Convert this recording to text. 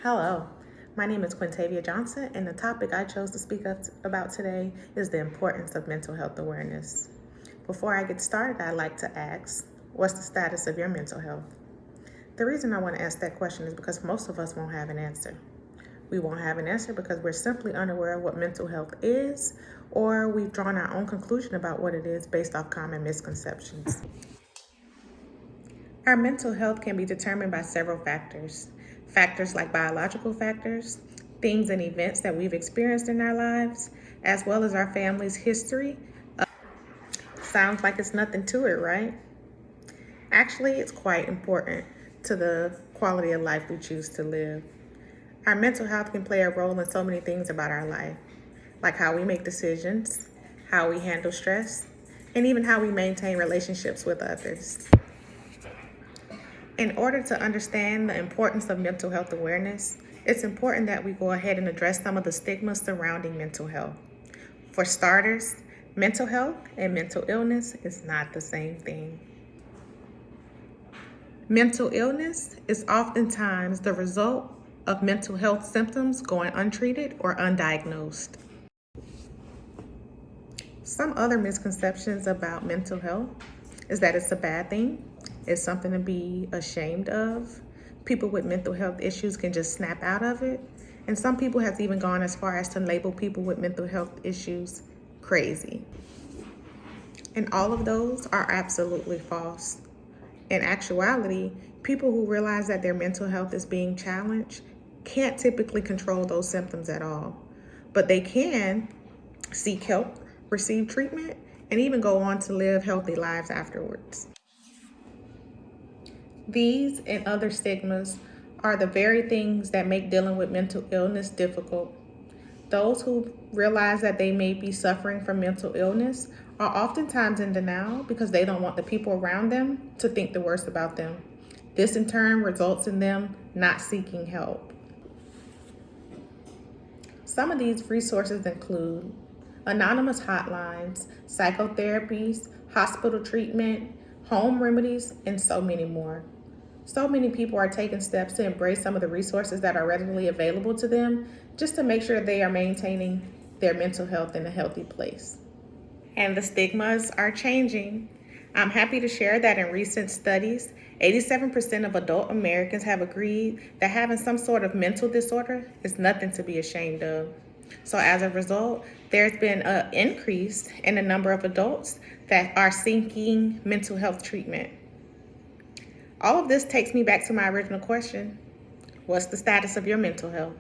Hello, my name is Quintavia Johnson, and the topic I chose to speak about today is the importance of mental health awareness. Before I get started, I'd like to ask, what's the status of your mental health? The reason I want to ask that question is because most of us won't have an answer. We won't have an answer because we're simply unaware of what mental health is, or we've drawn our own conclusion about what it is based off common misconceptions. Our mental health can be determined by several factors. Factors like biological factors, things and events that we've experienced in our lives, as well as our family's history. Sounds like it's nothing to it, right? Actually, it's quite important to the quality of life we choose to live. Our mental health can play a role in so many things about our life, like how we make decisions, how we handle stress, and even how we maintain relationships with others. In order to understand the importance of mental health awareness, it's important that we go ahead and address some of the stigmas surrounding mental health. For starters, mental health and mental illness is not the same thing. Mental illness is oftentimes the result of mental health symptoms going untreated or undiagnosed. Some other misconceptions about mental health is that it's a bad thing, it's something to be ashamed of. People with mental health issues can just snap out of it. And some people have even gone as far as to label people with mental health issues crazy. And all of those are absolutely false. In actuality, people who realize that their mental health is being challenged can't typically control those symptoms at all. But they can seek help, receive treatment, and even go on to live healthy lives afterwards. These and other stigmas are the very things that make dealing with mental illness difficult. Those who realize that they may be suffering from mental illness are oftentimes in denial because they don't want the people around them to think the worst about them. This in turn results in them not seeking help. Some of these resources include anonymous hotlines, psychotherapies, hospital treatment, home remedies, and so many more. So many people are taking steps to embrace some of the resources that are readily available to them just to make sure they are maintaining their mental health in a healthy place. And the stigmas are changing. I'm happy to share that in recent studies, 87% of adult Americans have agreed that having some sort of mental disorder is nothing to be ashamed of. So as a result, there's been an increase in the number of adults that are seeking mental health treatment. All of this takes me back to my original question. What's the status of your mental health?